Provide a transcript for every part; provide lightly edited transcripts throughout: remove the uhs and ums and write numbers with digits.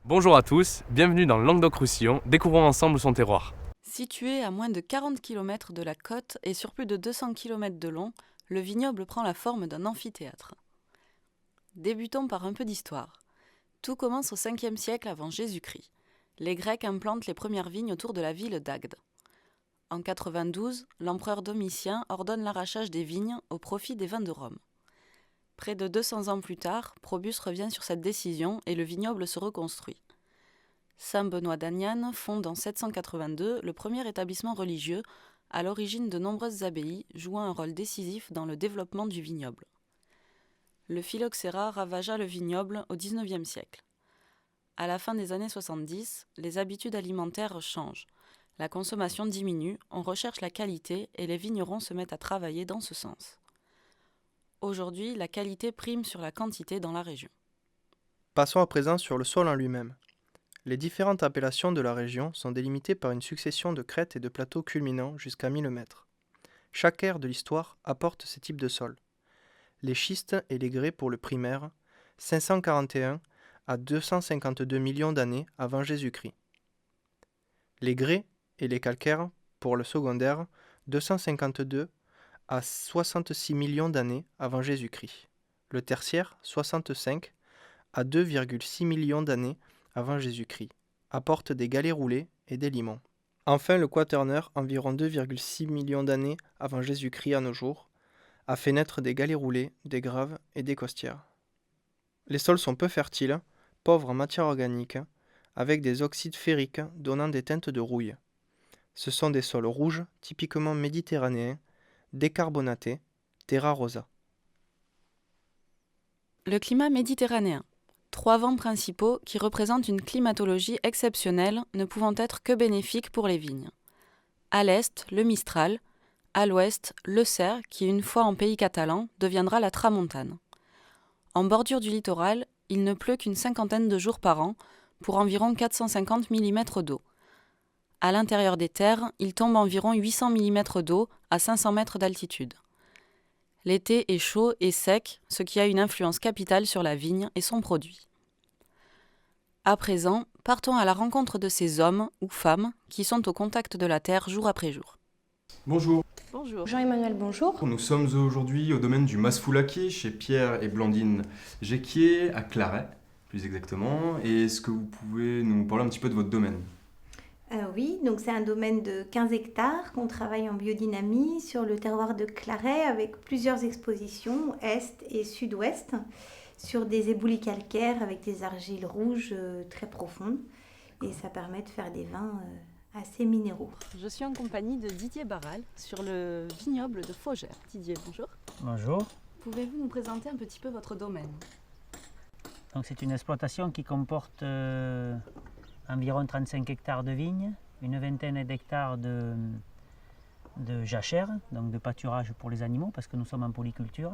Bonjour à tous, bienvenue dans le Languedoc-Roussillon, découvrons ensemble son terroir. Situé à moins de 40 km de la côte et sur plus de 200 km de long, le vignoble prend la forme d'un amphithéâtre. Débutons par un peu d'histoire. Tout commence au 5e siècle avant Jésus-Christ. Les Grecs implantent les premières vignes autour de la ville d'Agde. En 92, l'empereur Domitien ordonne l'arrachage des vignes au profit des vins de Rome. Près de 200 ans plus tard, Probus revient sur cette décision et le vignoble se reconstruit. Saint Benoît d'Aniane fonde en 782 le premier établissement religieux, à l'origine de nombreuses abbayes, jouant un rôle décisif dans le développement du vignoble. Le phylloxéra ravagea le vignoble au XIXe siècle. À la fin des années 70, les habitudes alimentaires changent. La consommation diminue, on recherche la qualité et les vignerons se mettent à travailler dans ce sens. Aujourd'hui, la qualité prime sur la quantité dans la région. Passons à présent sur le sol en lui-même. Les différentes appellations de la région sont délimitées par une succession de crêtes et de plateaux culminants jusqu'à 1000 mètres. Chaque ère de l'histoire apporte ces types de sols. Les schistes et les grès pour le primaire, 541 à 252 millions d'années avant Jésus-Christ. Les grès et les calcaires pour le secondaire, 252 à 66 millions d'années avant Jésus-Christ. Le tertiaire, 65 à 2,6 millions d'années avant Jésus-Christ, apporte des galets roulés et des limons. Enfin, le quaternaire, environ 2,6 millions d'années avant Jésus-Christ à nos jours, a fait naître des galets roulés, des graves et des costières. Les sols sont peu fertiles, pauvres en matière organique, avec des oxydes ferriques donnant des teintes de rouille. Ce sont des sols rouges, typiquement méditerranéens, décarbonatés, terra rosa. Le climat méditerranéen. 3 vents principaux qui représentent une climatologie exceptionnelle ne pouvant être que bénéfique pour les vignes. À l'est, le Mistral, à l'ouest, le Cer qui, une fois en pays catalan, deviendra la Tramontane. En bordure du littoral, il ne pleut qu'une cinquantaine de jours par an, pour environ 450 mm d'eau. À l'intérieur des terres, il tombe environ 800 mm d'eau à 500 mètres d'altitude. L'été est chaud et sec, ce qui a une influence capitale sur la vigne et son produit. À présent, partons à la rencontre de ces hommes ou femmes qui sont au contact de la terre jour après jour. Bonjour. Bonjour. Jean-Emmanuel, bonjour. Nous sommes aujourd'hui au domaine du Mas-Foulaquier chez Pierre et Blandine Géquier à Claret, plus exactement. Et est-ce que vous pouvez nous parler un petit peu de votre domaine ? Oui, donc c'est un domaine de 15 hectares qu'on travaille en biodynamie sur le terroir de Claret avec plusieurs expositions est et sud-ouest sur des éboulis calcaires avec des argiles rouges très profondes et ça permet de faire des vins assez minéraux. Je suis en compagnie de Didier Barral sur le vignoble de Faugère. Didier, bonjour. Bonjour. Pouvez-vous nous présenter un petit peu votre domaine ? Donc c'est une exploitation qui comporte environ 35 hectares de vignes, une vingtaine d'hectares de jachères, donc de pâturage pour les animaux, parce que nous sommes en polyculture.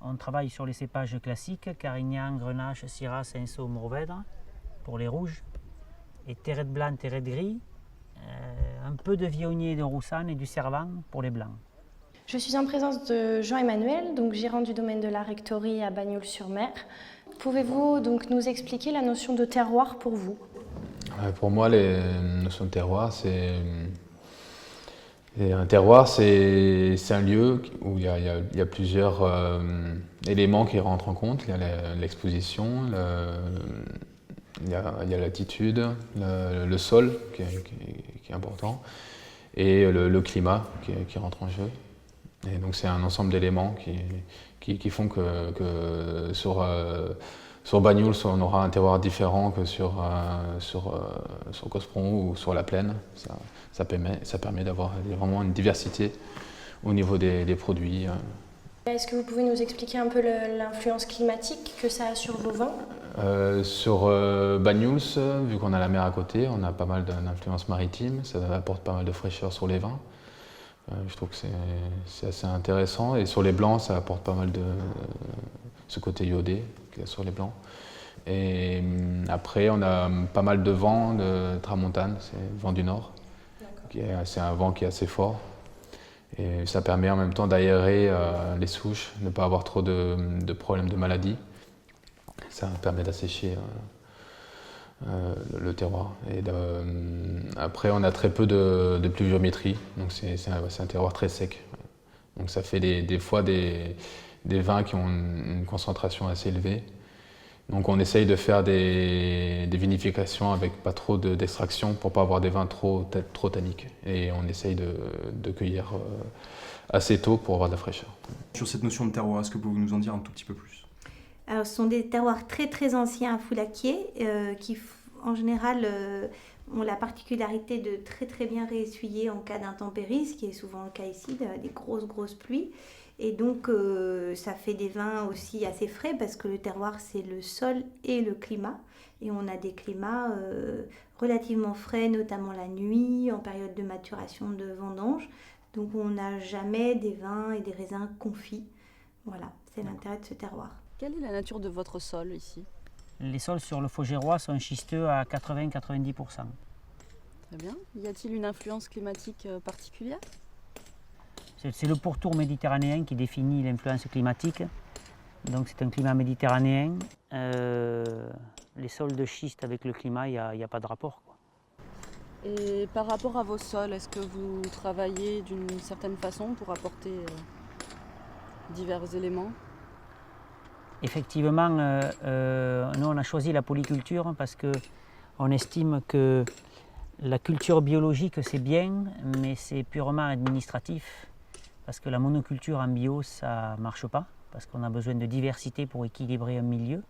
On travaille sur les cépages classiques, Carignan, Grenache, Syrah, Cinsault, Mourvèdre, pour les rouges, et Terrette blanc, Terrette gris, un peu de Viognier, de Roussanne et du Servant pour les blancs. Je suis en présence de Jean-Emmanuel, donc gérant du domaine de la rectorie à Bagnols-sur-Mer. Pouvez-vous donc nous expliquer la notion de terroir pour vous ? Pour moi, les notions de terroir, un terroir, c'est un lieu où il y a plusieurs éléments qui rentrent en compte. Il y a l'exposition, il y a l'altitude, le sol qui est important et le climat qui rentre en jeu. Et donc c'est un ensemble d'éléments qui font que sur Bagnols, on aura un terroir différent que sur Cosperon ou sur la plaine. Ça permet d'avoir vraiment une diversité au niveau des produits. Est-ce que vous pouvez nous expliquer un peu l'influence climatique que ça a sur vos vins ? Sur Bagnols, vu qu'on a la mer à côté, on a pas mal d'influence maritime. Ça apporte pas mal de fraîcheur sur les vins. Je trouve que c'est assez intéressant. Et sur les blancs, ça apporte pas mal de ce côté iodé qu'il y a sur les blancs. Et après, on a pas mal de vent de tramontane, c'est le vent du nord. C'est un vent qui est assez fort. Et ça permet en même temps d'aérer les souches, ne pas avoir trop de problèmes de maladie. Ça permet d'assécher le terroir. Et après, on a très peu de pluviométrie, donc c'est un terroir très sec. Donc ça fait des fois des vins qui ont une concentration assez élevée. Donc on essaye de faire des vinifications avec pas trop d'extraction pour pas avoir des vins trop tanniques. Et on essaye de cueillir assez tôt pour avoir de la fraîcheur. Sur cette notion de terroir, est-ce que vous pouvez nous en dire un tout petit peu plus? Alors, ce sont des terroirs très très anciens à Foulaquier qui en général ont la particularité de très très bien réessuyer en cas d'intempéries, ce qui est souvent le cas ici, des grosses pluies. Et donc ça fait des vins aussi assez frais parce que le terroir c'est le sol et le climat. Et on a des climats relativement frais, notamment la nuit, en période de maturation de vendange. Donc on n'a jamais des vins et des raisins confits. Voilà, c'est l'intérêt de ce terroir. Quelle est la nature de votre sol ici? Les sols sur le Faugerois sont schisteux à 80-90%. Très bien. Y a-t-il une influence climatique particulière? C'est le pourtour méditerranéen qui définit l'influence climatique. Donc c'est un climat méditerranéen. Les sols de schiste avec le climat, il n'y a pas de rapport, quoi. Et par rapport à vos sols, est-ce que vous travaillez d'une certaine façon pour apporter divers éléments? Effectivement, nous on a choisi la polyculture parce qu'on estime que la culture biologique c'est bien, mais c'est purement administratif. Parce que la monoculture en bio, ça ne marche pas, parce qu'on a besoin de diversité pour équilibrer un milieu.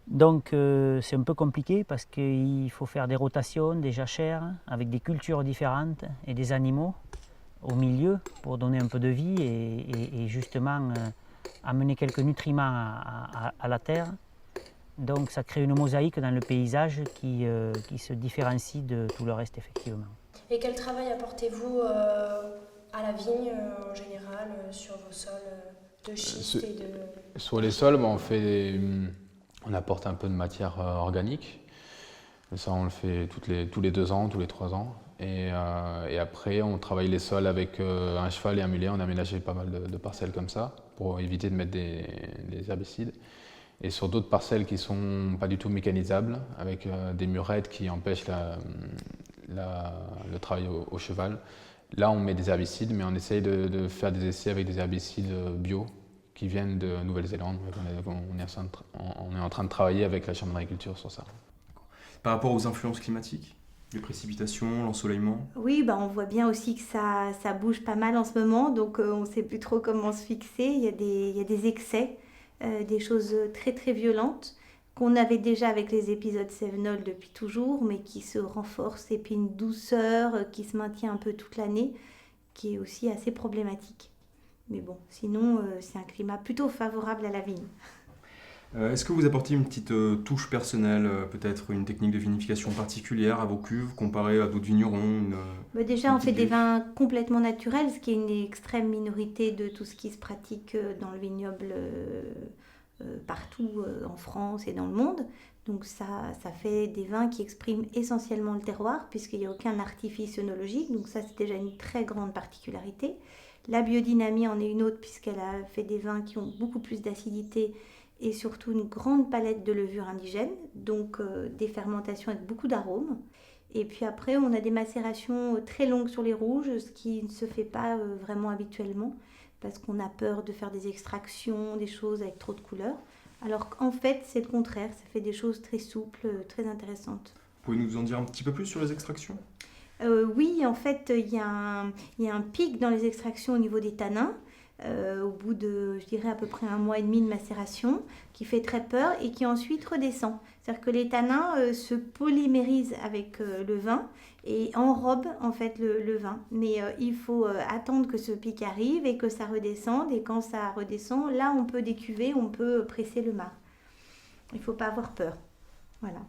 Donc c'est un peu compliqué parce qu'il faut faire des rotations, des jachères, avec des cultures différentes et des animaux au milieu pour donner un peu de vie et justement amener quelques nutriments à la terre. Donc ça crée une mosaïque dans le paysage qui se différencie de tout le reste effectivement. Et quel travail apportez-vous à la vigne en général sur vos sols de schiste et de... Sur les sols, on apporte un peu de matière organique. Ça, on le fait tous les 2 ans, tous les 3 ans. Et après, on travaille les sols avec un cheval et un mulet. On a aménagé pas mal de parcelles comme ça pour éviter de mettre des herbicides. Et sur d'autres parcelles qui ne sont pas du tout mécanisables, avec des murettes qui empêchent le travail au cheval, là on met des herbicides, mais on essaye de faire des essais avec des herbicides bio qui viennent de Nouvelle-Zélande. On est en train de travailler avec la Chambre d'agriculture sur ça. Par rapport aux influences climatiques, les précipitations, l'ensoleillement? Oui, on voit bien aussi que ça bouge pas mal en ce moment, donc on ne sait plus trop comment se fixer. Il y a des excès, des choses très très violentes qu'on avait déjà avec les épisodes Cévenol depuis toujours, mais qui se renforcent, et puis une douceur qui se maintient un peu toute l'année, qui est aussi assez problématique. Mais bon, sinon c'est un climat plutôt favorable à la vigne. Est-ce que vous apportez une petite touche personnelle, peut-être une technique de vinification particulière à vos cuves, comparée à d'autres vignerons? Déjà, on fait des vins complètement naturels, ce qui est une extrême minorité de tout ce qui se pratique dans le vignoble partout en France et dans le monde. Donc ça fait des vins qui expriment essentiellement le terroir, puisqu'il n'y a aucun artifice œnologique. Donc ça, c'est déjà une très grande particularité. La biodynamie en est une autre, puisqu'elle a fait des vins qui ont beaucoup plus d'acidité et surtout une grande palette de levures indigènes, donc des fermentations avec beaucoup d'arômes. Et puis après, on a des macérations très longues sur les rouges, ce qui ne se fait pas vraiment habituellement, parce qu'on a peur de faire des extractions, des choses avec trop de couleurs. Alors qu'en fait, c'est le contraire, ça fait des choses très souples, très intéressantes. Vous pouvez nous en dire un petit peu plus sur les extractions? Oui, en fait, il y a un pic dans les extractions au niveau des tanins, au bout de, je dirais, à peu près 1 mois et demi de macération, qui fait très peur et qui ensuite redescend. C'est-à-dire que les tanins se polymérisent avec le vin et enrobent en fait le vin. Mais il faut attendre que ce pic arrive et que ça redescende. Et quand ça redescend, là, on peut décuver, on peut presser le marc. Il ne faut pas avoir peur. Voilà.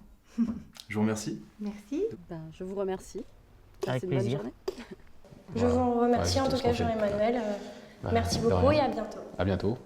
Je vous remercie. Merci. Je vous remercie. Avec Passez une bonne plaisir. journée. Je vous remercie Ouais, en tout cas, Jean-Emmanuel. Merci beaucoup et à bientôt. À bientôt.